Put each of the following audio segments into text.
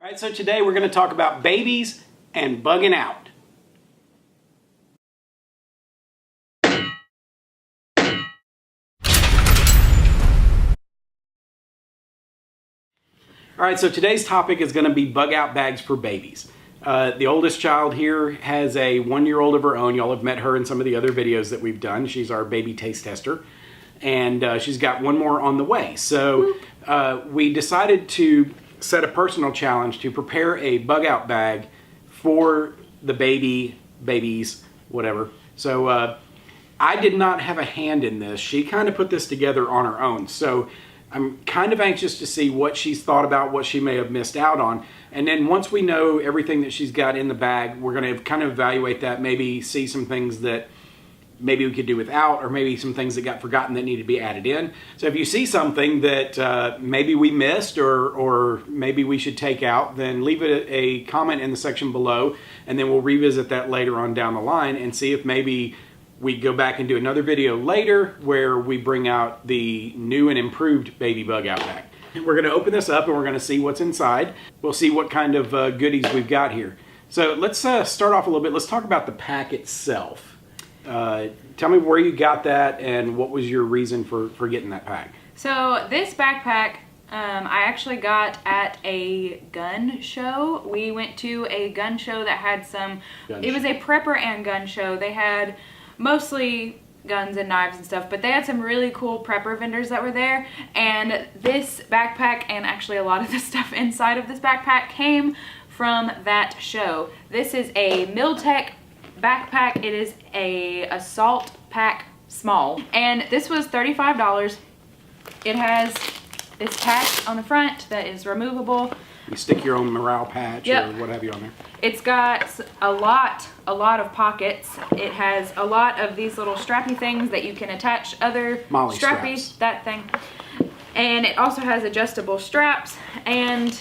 All right, so today we're going to talk about babies and bugging out. All right, so today's topic is going to be bug out bags for babies. The oldest child here has a 1-year-old of her own. Y'all have met her in some of the other videos that we've done. She's our baby taste tester. And she's got one more on the way. So we decided to set a personal challenge to prepare a bug out bag for the babies, whatever. So I did not have a hand in this. She kind of put this together on her own. So I'm kind of anxious to see what she's thought about, what she may have missed out on. And then once we know everything that she's got in the bag, we're going to kind of evaluate that, maybe see some things that maybe we could do without, or maybe some things that got forgotten that need to be added in. So if you see something that maybe we missed or maybe we should take out, then leave it a comment in the section below, and then we'll revisit that later on down the line and see if maybe we go back and do another video later where we bring out the new and improved baby bug out bag. We're going to open this up and we're going to see what's inside. We'll see what kind of goodies we've got here. So let's start off a little bit. Let's talk about the pack itself. Tell me where you got that and what was your reason for getting that pack. So this backpack I actually got at a gun show. We went to a gun show that had some, it was a prepper and gun show. They had mostly guns and knives and stuff, but they had some really cool prepper vendors that were there, and this backpack and actually a lot of the stuff inside of this backpack came from that show. This is a Miltech backpack. It is a assault pack small, and this was $35. It has this patch on the front that is removable. You stick your own morale patch or what have you on there. It's got a lot of pockets. It has a lot of these little strappy things that you can attach other Molly strappies, straps. that thing. And it also has adjustable straps and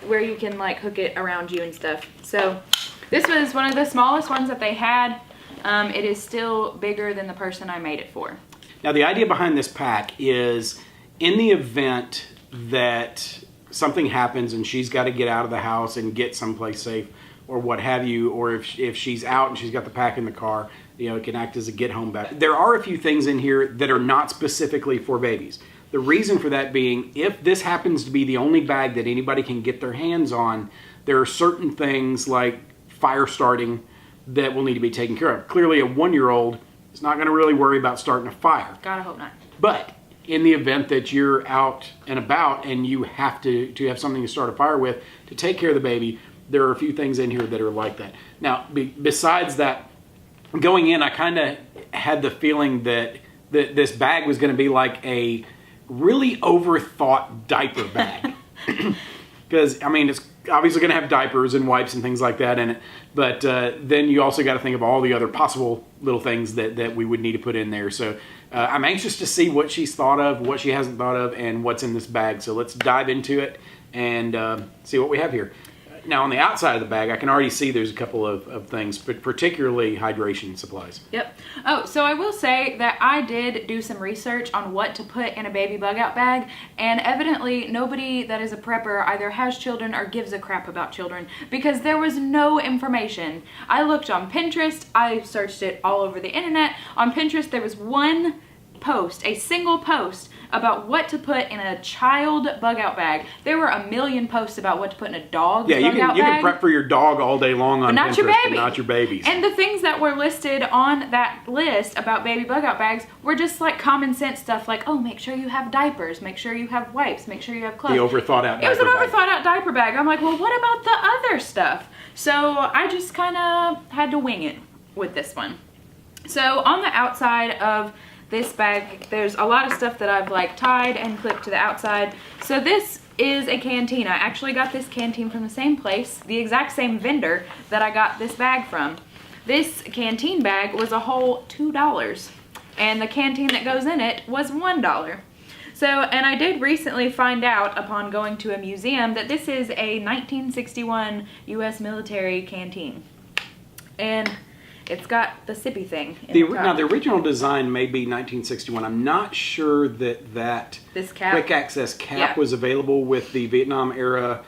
where you can like hook it around you and stuff. So this was one of the smallest ones that they had. It is still bigger than the person I made it for. Now the idea behind this pack is in the event that something happens and she's got to get out of the house and get someplace safe or what have you, or if she's out and she's got the pack in the car, you know, it can act as a get home bag. There are a few things in here that are not specifically for babies. The reason for that being, if this happens to be the only bag that anybody can get their hands on, there are certain things like fire starting that will need to be taken care of. Clearly a 1-year-old is not going to really worry about starting a fire. Gotta hope not. But in the event that you're out and about and you have to have something to start a fire with to take care of the baby, there are a few things in here that are like that. Now, besides that, going in, I kind of had the feeling that this bag was going to be like a really overthought diaper bag. Because, I mean, it's obviously going to have diapers and wipes and things like that in it. But then you also got to think of all the other possible little things that we would need to put in there. So I'm anxious to see what she's thought of, what she hasn't thought of, and what's in this bag. So let's dive into it and see what we have here. Now on the outside of the bag, I can already see there's a couple of things, but particularly hydration supplies. Yep. Oh, so I will say that I did do some research on what to put in a baby bug out bag, and evidently nobody that is a prepper either has children or gives a crap about children, because there was no information. I looked on Pinterest, I searched it all over the internet. On Pinterest there was one post, a single post about what to put in a child bug out bag. There were a million posts about what to put in a dog bug out bag. You can prep for your dog all day long on not Pinterest, your baby. but not your babies. And the things that were listed on that list about baby bug out bags were just like common sense stuff, like, oh, make sure you have diapers, make sure you have wipes, make sure you have clothes. The overthought out diaper bag. It was an overthought out diaper bag. I'm like, well, what about the other stuff? So I just kind of had to wing it with this one. So on the outside of this bag, there's a lot of stuff that I've like tied and clipped to the outside. So this is a canteen. I actually got this canteen from the same place, the exact same vendor that I got this bag from. This canteen bag was a whole $2, and the canteen that goes in it was $1. So, and I did recently find out upon going to a museum that this is a 1961 U.S. military canteen. And it's got the sippy thing. Now, the original design may be 1961. I'm not sure that this cap, quick access cap was available with the Vietnam era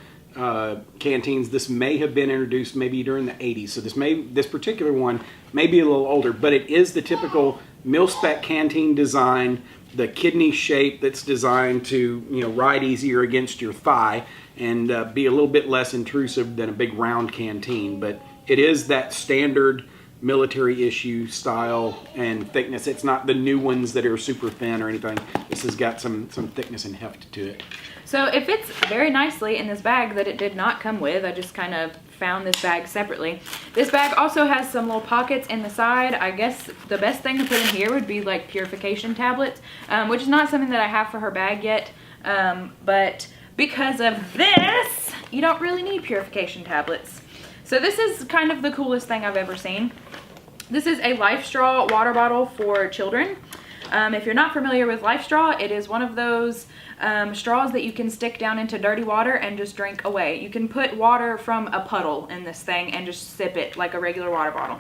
canteens. This may have been introduced maybe during the 80s. So this particular one may be a little older, but it is the typical mil-spec canteen design, the kidney shape that's designed to ride easier against your thigh and be a little bit less intrusive than a big round canteen. But it is that standard military issue style and thickness. It's not the new ones that are super thin or anything. This has got some thickness and heft to it. So it fits very nicely in this bag that it did not come with. I just kind of found this bag separately. This bag also has some little pockets in the side. I guess the best thing to put in here would be like purification tablets, which is not something that I have for her bag yet. But because of this, you don't really need purification tablets. So this is kind of the coolest thing I've ever seen. This is a Life Straw water bottle for children. If you're not familiar with Life Straw, it is one of those straws that you can stick down into dirty water and just drink away. You can put water from a puddle in this thing and just sip it like a regular water bottle.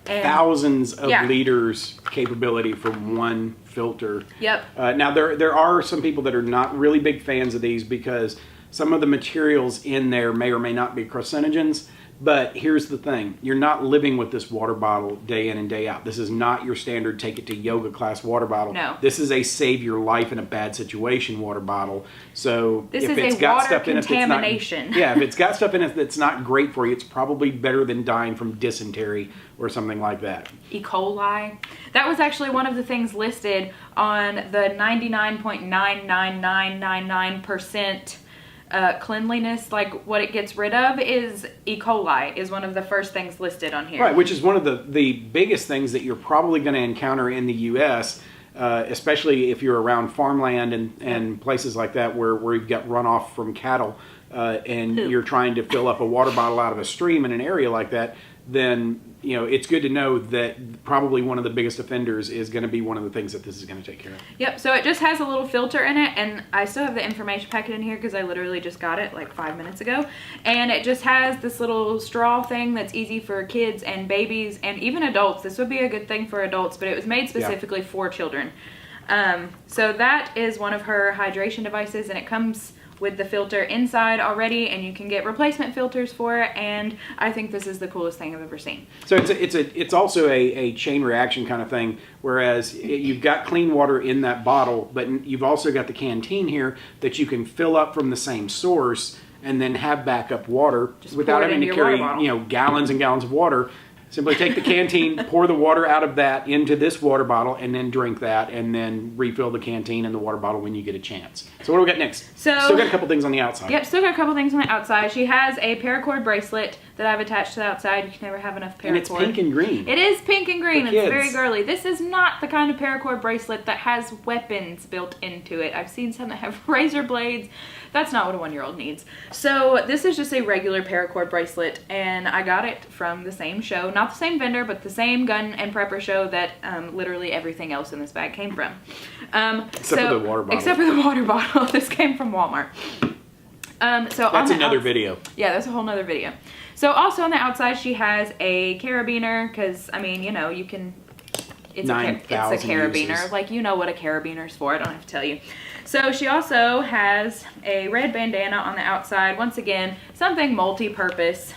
And thousands of liters capability from one filter. Yep. Now there are some people that are not really big fans of these because some of the materials in there may or may not be carcinogens. But here's the thing, you're not living with this water bottle day in and day out. This is not your standard take it to yoga class water bottle. No. This is a save your life in a bad situation water bottle. So this if is it's got water stuff in it contamination. that's not, if it's got stuff in it that's not great for you, it's probably better than dying from dysentery or something like that. E. coli. That was actually one of the things listed on the 99.99999% cleanliness, like what it gets rid of is E. coli is one of the first things listed on here. Right, which is one of the biggest things that you're probably going to encounter in the U.S., especially if you're around farmland and places like that where you've got runoff from cattle and you're trying to fill up a water bottle out of a stream in an area like that, then it's good to know that probably one of the biggest offenders is going to be one of the things that this is going to take care of. Yep, so it just has a little filter in it, and I still have the information packet in here because I literally just got it like 5 minutes ago. And it just has this little straw thing that's easy for kids and babies and even adults. This would be a good thing for adults, but it was made specifically for children. So that is one of her hydration devices, and it comes with the filter inside already, and you can get replacement filters for it, and I think this is the coolest thing I've ever seen. So it's also a chain reaction kind of thing, whereas you've got clean water in that bottle, but you've also got the canteen here that you can fill up from the same source and then have backup water without having to carry gallons and gallons of water. Simply take the canteen, pour the water out of that into this water bottle, and then drink that, and then refill the canteen and the water bottle when you get a chance. So what do we got next? Still got a couple things on the outside. Yep, still got a couple things on the outside. She has a paracord bracelet that I've attached to the outside. You can never have enough paracord. And it's pink and green. It is pink and green. It's very girly. This is not the kind of paracord bracelet that has weapons built into it. I've seen some that have razor blades. That's not what a 1-year-old needs. So this is just a regular paracord bracelet, and I got it from the same show. Not the same vendor, but the same gun and prepper show that literally everything else in this bag came from. Except for the water bottle. Except for the water bottle. This came from Walmart. So that's another video. Yeah, that's a whole nother video. So also on the outside, she has a carabiner, because, I mean, you can... It's a carabiner. Uses. Like, you know what a carabiner's for. I don't have to tell you. So she also has a red bandana on the outside. Once again, something multi-purpose.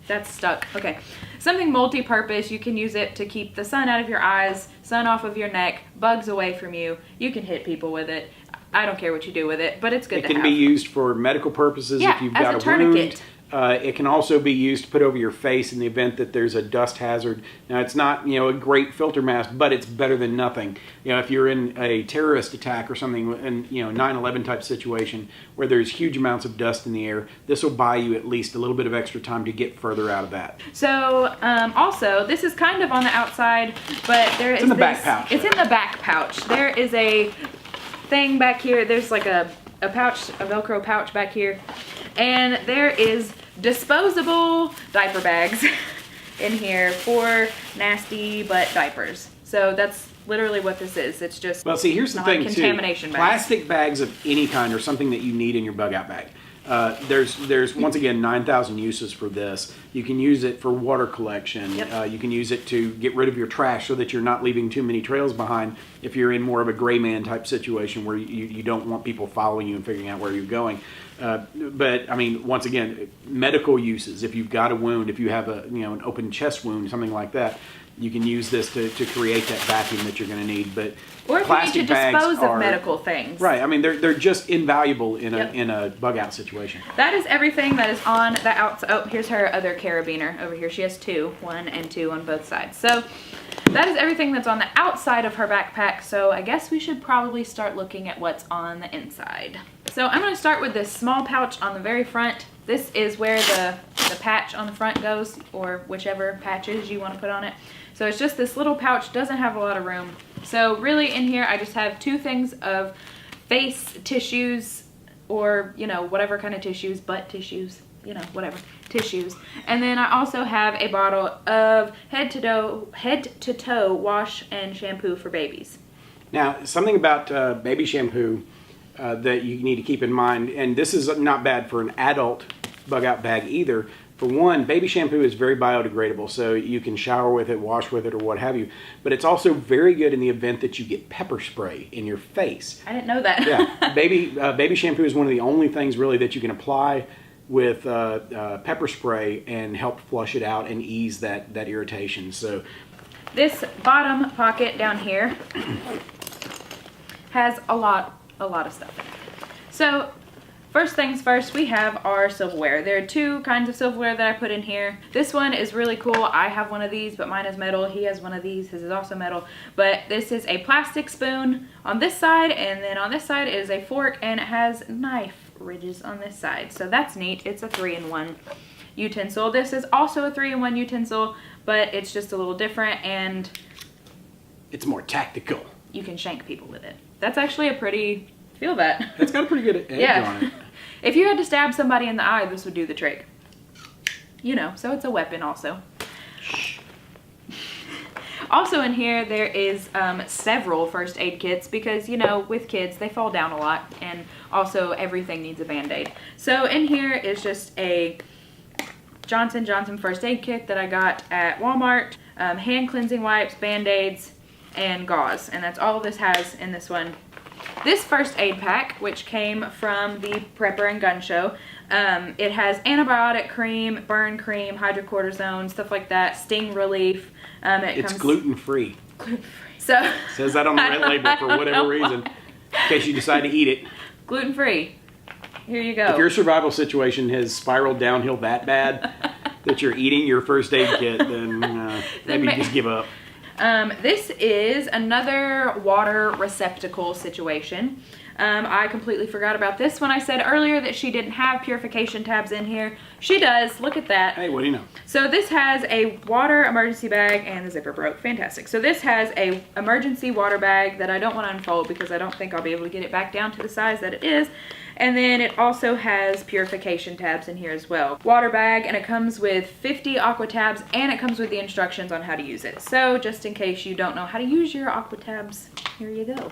That's stuck. Okay. Something multi-purpose. You can use it to keep the sun out of your eyes, sun off of your neck, bugs away from you. You can hit people with it. I don't care what you do with it, but it's good to have. It can be used for medical purposes if you've got a tourniquet. wound. It can also be used to put over your face in the event that there's a dust hazard. Now, it's not, a great filter mask, but it's better than nothing. If you're in a terrorist attack or something, in 9/11 type situation where there's huge amounts of dust in the air, this will buy you at least a little bit of extra time to get further out of that. So, also, this is kind of on the outside, but it's in the back pouch. It's in the back pouch. There is a thing back here. There's like a pouch, a Velcro pouch back here. And there is disposable diaper bags in here for nasty butt diapers. So that's literally what this is. It's just here's the thing contamination too. bags. Plastic bags of any kind are something that you need in your bug out bag. There's once again 9,000 uses for this. You can use it for water collection. Yep. You can use it to get rid of your trash so that you're not leaving too many trails behind if you're in more of a gray man type situation where you don't want people following you and figuring out where you're going. But I mean, once again, medical uses. If you've got a wound, if you have an open chest wound, something like that, you can use this to create that vacuum that you're going to need. But or if plastic you need to bags dispose of medical things. Right. I mean, they're just invaluable in a bug out situation. That is everything that is on the outside. Oh, here's her other carabiner over here. She has two, 1 and 2 on both sides. So that is everything that's on the outside of her backpack. So I guess we should probably start looking at what's on the inside. So I'm going to start with this small pouch on the very front. This is where the patch on the front goes, or whichever patches you want to put on it. So it's just this little pouch, doesn't have a lot of room. So really in here I just have 2 things of face tissues, or whatever kind of tissues, butt tissues, whatever tissues. And then I also have a bottle of head to toe wash and shampoo for babies. Now, something about baby shampoo that you need to keep in mind, and this is not bad for an adult bug out bag either. For one, baby shampoo is very biodegradable, so you can shower with it, wash with it, or what have you. But it's also very good in the event that you get pepper spray in your face. I didn't know that. Yeah, baby shampoo is one of the only things really that you can apply with pepper spray and help flush it out and ease that irritation. So this bottom pocket down here has a lot of stuff in it. So first things first, we have our silverware. There are 2 kinds of silverware that I put in here. This one is really cool. I have one of these, but mine is metal. He has one of these. His is also metal. But this is a plastic spoon on this side, and then on this side is a fork, and it has knife ridges on this side. So that's neat. It's a 3-in-1 utensil. This is also a 3-in-1 utensil, but it's just a little different, and it's more tactical. You can shank people with it. That's actually a pretty... Feel that. It's got a pretty good edge on it. If you had to stab somebody in the eye, this would do the trick. So it's a weapon also. Also in here, there is several first aid kits because, with kids, they fall down a lot, and also everything needs a Band-Aid. So in here is just a Johnson & Johnson first aid kit that I got at Walmart, hand cleansing wipes, Band-Aids, and gauze. And that's all this has in this one. This first aid pack, which came from the Prepper and Gun Show, it has antibiotic cream, burn cream, hydrocortisone, stuff like that, sting relief. It's gluten-free. Gluten-free. So it says that on the red label for whatever reason, in case you decide to eat it. Gluten-free. Here you go. If your survival situation has spiraled downhill that bad that you're eating your first aid kit, then maybe just give up. This is another water receptacle situation. I completely forgot about this when I said earlier that she didn't have purification tabs in here. She does. Look at that. Hey, what do you know? So this has a water emergency bag, and the zipper broke. Fantastic. So this has a emergency water bag that I don't want to unfold because I don't think I'll be able to get it back down to the size that it is. And then it also has purification tabs in here as well. Water bag, and it comes with 50 aqua tabs, and it comes with the instructions on how to use it. So just in case you don't know how to use your aqua tabs, here you go.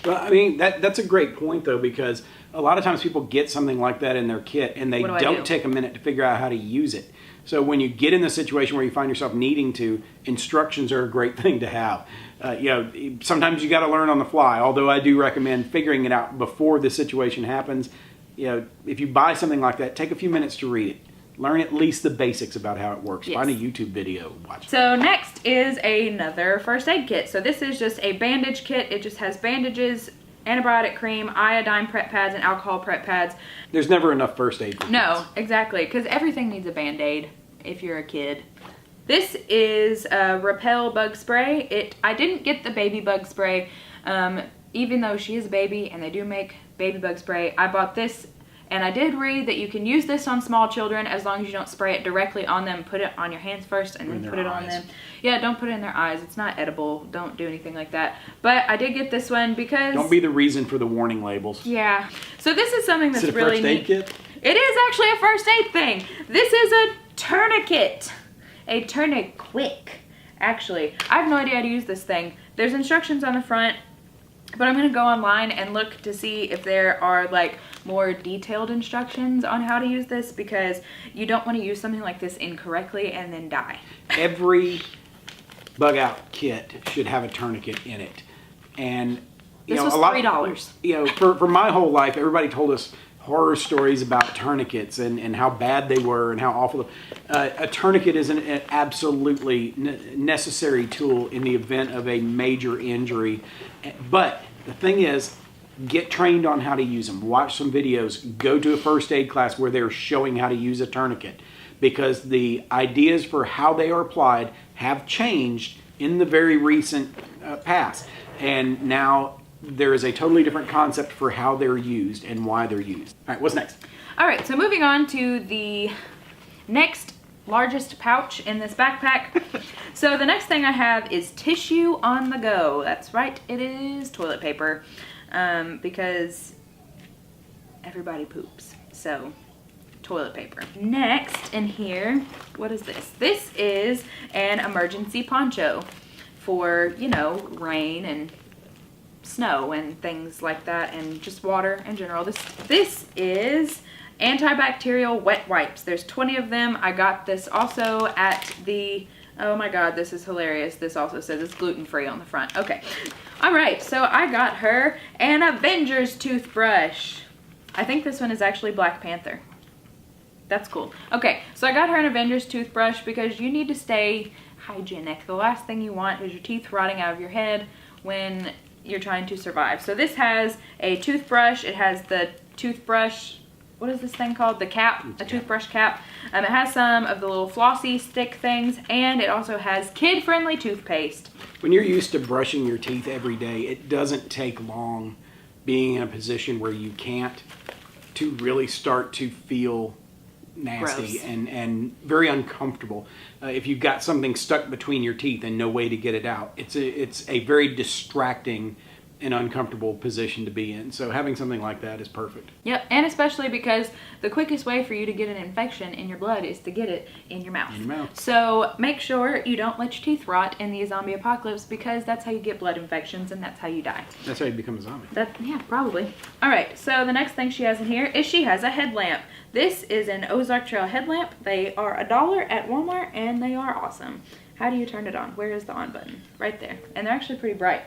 Well, I mean, that's a great point though, because a lot of times people get something like that in their kit and they don't take a minute to figure out how to use it. So when you get in the situation where you find yourself needing to, instructions are a great thing to have. Sometimes you got to learn on the fly, although I do recommend figuring it out before the situation happens. If you buy something like that, take a few minutes to read it. Learn at least the basics about how it works. Yes. Find a YouTube video, watch it. So next is another first aid kit. So this is just a bandage kit. It just has bandages, antibiotic cream, iodine prep pads, and alcohol prep pads. There's never enough first aid for kids. No, exactly, because everything needs a Band-Aid if you're a kid. This is a Repel bug spray. I didn't get the baby bug spray, even though she is a baby and they do make baby bug spray. I bought this, and I did read that you can use this on small children as long as you don't spray it directly on them. Put it on your hands first and then put it on them. Yeah, don't put it in their eyes. It's not edible. Don't do anything like that. But I did get this one because... Don't be the reason for the warning labels. Yeah. So this is something that's really neat. Is it a first aid kit? It is actually a first aid thing. This is a tourniquet. A tourniquet, actually. I have no idea how to use this thing. There's instructions on the front. But I'm gonna go online and look to see if there are like more detailed instructions on how to use this, because you don't want to use something like this incorrectly and then die. Every bug out kit should have a tourniquet in it. And this was $3. You know, for my whole life, everybody told us horror stories about tourniquets and how bad they were and how awful. A tourniquet is an absolutely necessary tool in the event of a major injury. But the thing is, get trained on how to use them. Watch some videos. Go to a first aid class where they're showing how to use a tourniquet, because the ideas for how they are applied have changed in the very recent past. And now there is a totally different concept for how they're used and why they're used. All right, what's next? All right, so moving on to the next largest pouch in this backpack. So the next thing I have is tissue on the go. That's right, it is toilet paper, because everybody poops. So toilet paper. Next in here, what is this? This is an emergency poncho for, you know, rain and snow and things like that, and just water in general. This is antibacterial wet wipes. There's 20 of them. I got this also at the, oh my god, this is hilarious. This also says it's gluten-free on the front. Okay. All right, so I got her an Avengers toothbrush. I think this one is actually Black Panther. That's cool. Okay, so I got her an Avengers toothbrush because you need to stay hygienic. The last thing you want is your teeth rotting out of your head when you're trying to survive. So this has a toothbrush. It has the toothbrush, what is this thing called? The cap, a toothbrush cap. It has some of the little flossy stick things, and it also has kid-friendly toothpaste. When you're used to brushing your teeth every day, it doesn't take long being in a position where you can't to really start to feel nasty and very uncomfortable. If you've got something stuck between your teeth and no way to get it out, it's a very distracting and uncomfortable position to be in. So having something like that is perfect. Yep, and especially because the quickest way for you to get an infection in your blood is to get it in your mouth. In your mouth. So make sure you don't let your teeth rot in the zombie apocalypse, because that's how you get blood infections and that's how you die. That's how you become a zombie. Yeah, probably. All right, so the next thing she has in here is she has a headlamp. This is an Ozark Trail headlamp. They are $1 at Walmart and they are awesome. How do you turn it on? Where is the on button? Right there. And they're actually pretty bright.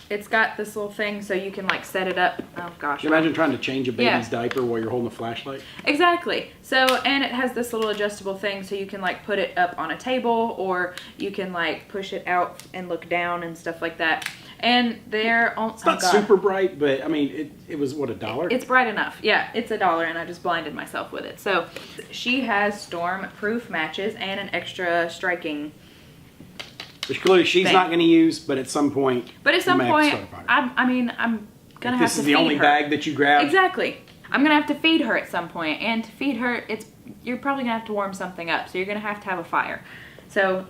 It's got this little thing so you can like set it up. Oh gosh. Imagine trying to change a baby's diaper while you're holding a flashlight. Exactly. So, and it has this little adjustable thing so you can like put it up on a table, or you can like push it out and look down and stuff like that. And they're all, it's not super bright, but I mean, it was what, $1? It's bright enough. Yeah, it's $1, and I just blinded myself with it. So she has storm-proof matches and an extra striking, which clearly she's not going to use, but at some point. But at some point, I mean, I'm gonna have to feed her. This is the only bag that you grab. Exactly. I'm gonna have to feed her at some point, and to feed her, you're probably gonna have to warm something up. So you're gonna have to have a fire. So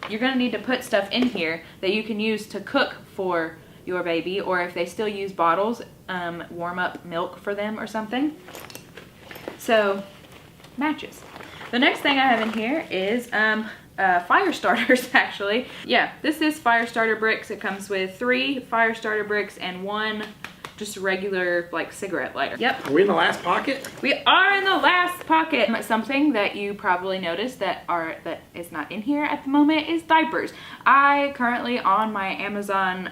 you're gonna need to put stuff in here that you can use to cook for your baby, or if they still use bottles, warm up milk for them or something. So matches. The next thing I have in here is fire starters, actually. Yeah, this is fire starter bricks. It comes with 3 fire starter bricks and 1 just regular like cigarette lighter. Yep. Are we in the last pocket? We are in the last pocket. Something that you probably noticed that is not in here at the moment is diapers. I currently on my Amazon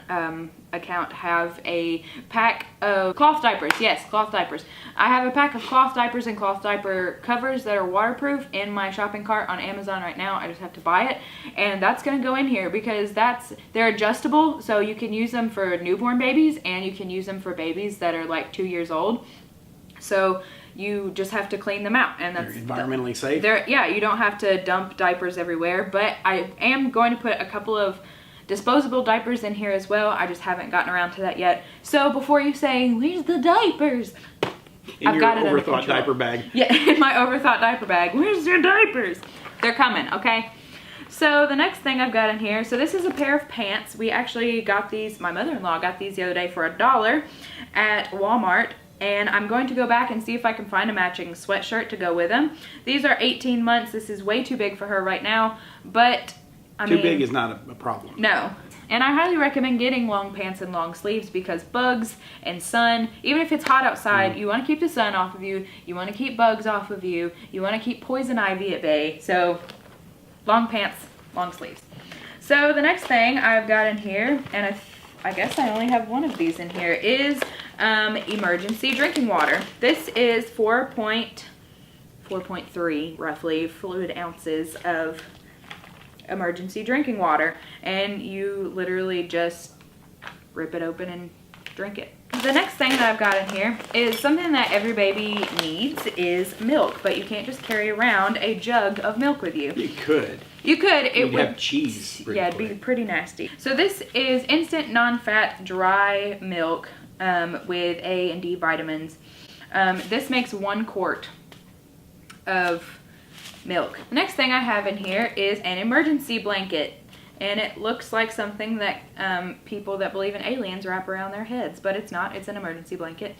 account have a pack of cloth diapers. Yes, cloth diapers. I have a pack of cloth diapers and cloth diaper covers that are waterproof in my shopping cart on Amazon right now. I just have to buy it, and that's gonna go in here because they're adjustable, so you can use them for newborn babies and you can use them for babies that are like 2 years old. So you just have to clean them out, and that's environmentally safe. Yeah, you don't have to dump diapers everywhere, but I am going to put a couple of disposable diapers in here as well. I just haven't gotten around to that yet. So before you say, where's the diapers? I've got it under control. Overthought diaper bag. Yeah, in my overthought diaper bag. Where's your diapers? They're coming, okay? So the next thing I've got in here, so this is a pair of pants. We actually got these, my mother-in-law got these the other day for $1 at Walmart. And I'm going to go back and see if I can find a matching sweatshirt to go with them. These are 18 months. This is way too big for her right now, but Too big is not a problem. No. And I highly recommend getting long pants and long sleeves because bugs and sun, even if it's hot outside, you want to keep the sun off of you. You want to keep bugs off of you. You want to keep poison ivy at bay. So long pants, long sleeves. So the next thing I've got in here, and I guess I only have one of these in here, is emergency drinking water. This is 4.3 roughly fluid ounces of emergency drinking water, and you literally just rip it open and drink it. The next thing that I've got in here is something that every baby needs is milk, but you can't just carry around a jug of milk with you. You could. You could. It would have cheese. Yeah, it'd be pretty nasty. So this is instant non-fat dry milk with A and D vitamins. This makes 1 quart of milk. The next thing I have in here is an emergency blanket, and it looks like something that people that believe in aliens wrap around their heads, but it's not. It's an emergency blanket.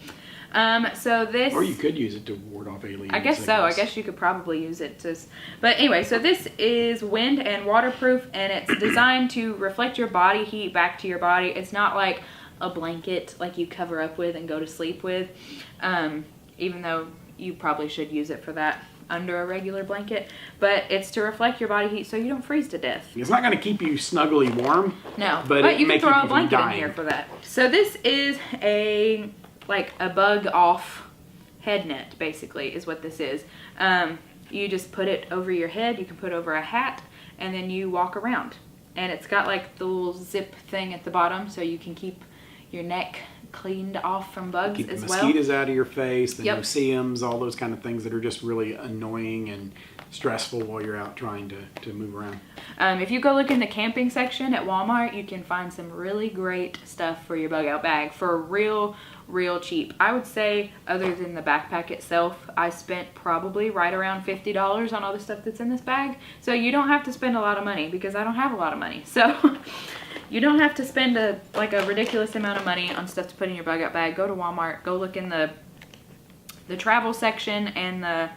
So this, or you could use it to ward off aliens. I guess so. I guess you could probably use it to, but anyway, so this is wind and waterproof, and it's designed to reflect your body heat back to your body. It's not like a blanket like you cover up with and go to sleep with, even though you probably should use it for that under a regular blanket, but it's to reflect your body heat so you don't freeze to death. It's not going to keep you snugly warm. No, but you can throw a blanket in here for that. So this is like a bug off head net, basically, is what this is. You just put it over your head, you can put it over a hat, and then you walk around. And it's got like the little zip thing at the bottom so you can keep your neck cleaned off from bugs keep as the well. Mosquitoes out of your face, the Yep. no-see-ums, all those kind of things that are just really annoying and stressful while you're out trying to move around. If you go look in the camping section at Walmart, you can find some really great stuff for your bug out bag for real cheap. I would say, other than the backpack itself, I spent probably right around $50 on all the stuff that's in this bag. So you don't have to spend a lot of money because I don't have a lot of money. So you don't have to spend a ridiculous amount of money on stuff to put in your bug out bag. Go to Walmart, go look in the travel section and the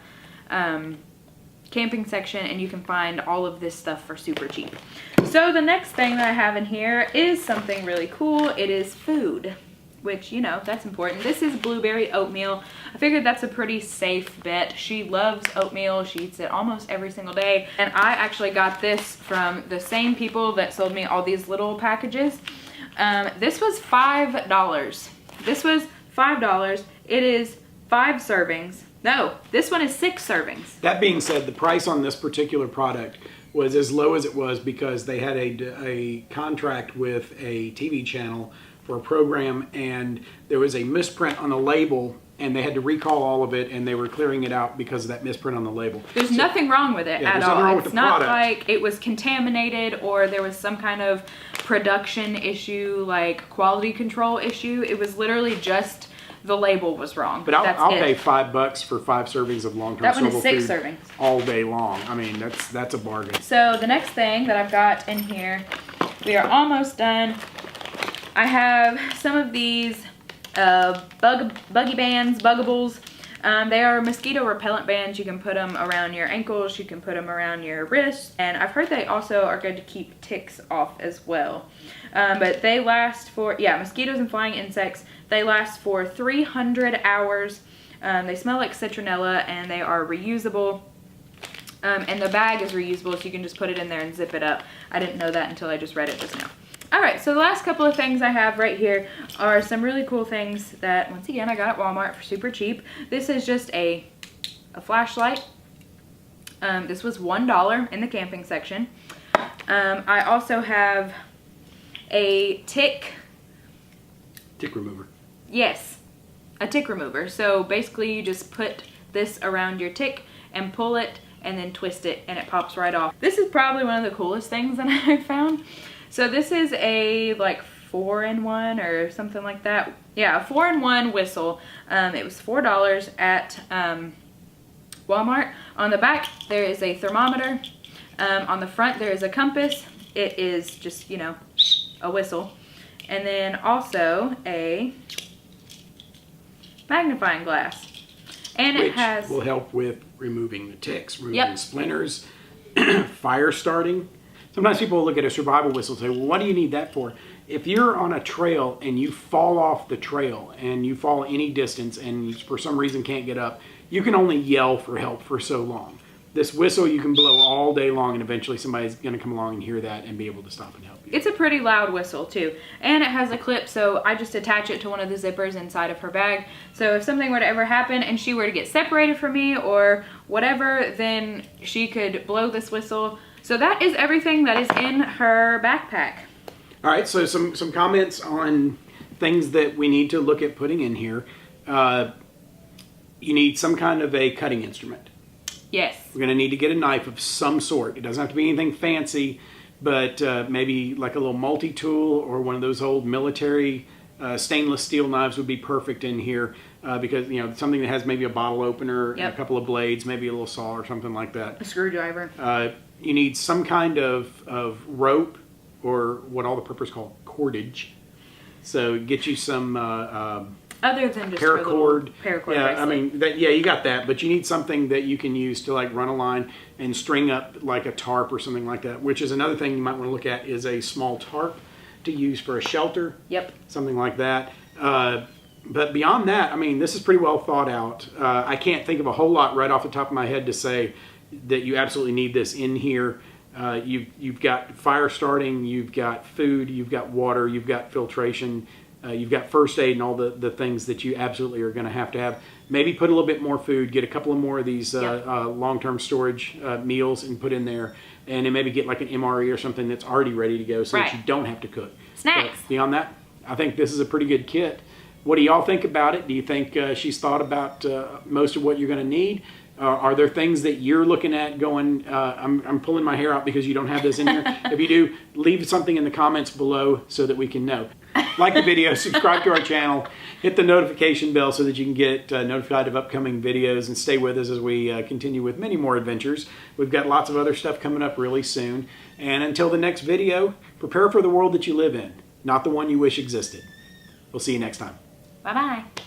camping section, and you can find all of this stuff for super cheap. So the next thing that I have in here is something really cool. It is food, which, you know, that's important. This is blueberry oatmeal. I figured that's a pretty safe bet. She loves oatmeal. She eats it almost every single day. And I actually got this from the same people that sold me all these little packages. This was $5. This was $5. It is 5 servings. No, this one is 6 servings. That being said, the price on this particular product was as low as it was because they had a contract with a TV channel for a program, and there was a misprint on the label, and they had to recall all of it, and they were clearing it out because of that misprint on the label. There's nothing wrong with it at all. It's not like it was contaminated or there was some kind of production issue, like quality control issue. It was literally just the label was wrong. But I'll pay $5 for 5 servings of long-term that one is storable 6 food servings all day long. I mean, that's a bargain. So the next thing that I've got in here, we are almost done. I have some of these buggy bands, buggables. They are mosquito repellent bands. You can put them around your ankles, you can put them around your wrists, and I've heard they also are good to keep ticks off as well. But they last for, mosquitoes and flying insects, they last for 300 hours. They smell like citronella, and they are reusable. And the bag is reusable, so you can just put it in there and zip it up. I didn't know that until I just read it just now. Alright, so the last couple of things I have right here are some really cool things that, once again, I got at Walmart for super cheap. This is just a flashlight. This was $1 in the camping section. I also have a tick remover. Yes, a tick remover. So basically you just put this around your tick and pull it and then twist it and it pops right off. This is probably one of the coolest things that I found. So this is a like 4-in-1 or something like that. Yeah, a 4-in-1 whistle. It was $4 at Walmart. On the back there is a thermometer. On the front there is a compass. It is just, you know, a whistle. And then also a magnifying glass. And Which it has, will help with removing the ticks, removing Yep. splinters, fire starting. Sometimes people will look at a survival whistle and say, well, what do you need that for? If you're on a trail and you fall off the trail and you fall any distance and you, for some reason, can't get up, you can only yell for help for so long. This whistle you can blow all day long, and eventually somebody's going to come along and hear that and be able to stop and help you. It's a pretty loud whistle too, and it has a clip, so I just attach it to one of the zippers inside of her bag. So if something were to ever happen and she were to get separated from me or whatever, then she could blow this whistle. So that is everything that is in her backpack. All right, so some comments on things that we need to look at putting in here. You need some kind of a cutting instrument. Yes. We're going to need to get a knife of some sort. It doesn't have to be anything fancy, but maybe like a little multi-tool or one of those old military stainless steel knives would be perfect in here because, you know, something that has maybe a bottle opener and a couple of blades, maybe a little saw or something like that. A screwdriver. You need some kind of rope or what all the preppers call cordage. So get you some other than just paracord. Paracord Yeah, bracelet. I mean, yeah, you got that, but you need something that you can use to like run a line and string up like a tarp or something like that, which is another thing you might want to look at is a small tarp to use for a shelter. Yep. Something like that. But beyond that, I mean, this is pretty well thought out. I can't think of a whole lot right off the top of my head to say that you absolutely need this in here. You've got fire starting, you've got food, you've got water, you've got filtration, you've got first aid and all the things that you absolutely are going to have. Maybe put a little bit more food, get a couple of more of these long-term storage meals and put in there. And then maybe get like an MRE or something that's already ready to go so that you don't have to cook. Snacks. But beyond that, I think this is a pretty good kit. What do y'all think about it? Do you think she's thought about most of what you're going to need? Are there things that you're looking at going, I'm pulling my hair out because you don't have this in here? If you do, leave something in the comments below so that we can know. Like the video, subscribe to our channel, hit the notification bell so that you can get notified of upcoming videos, and stay with us as we continue with many more adventures. We've got lots of other stuff coming up really soon. And until the next video, prepare for the world that you live in, not the one you wish existed. We'll see you next time. Bye-bye.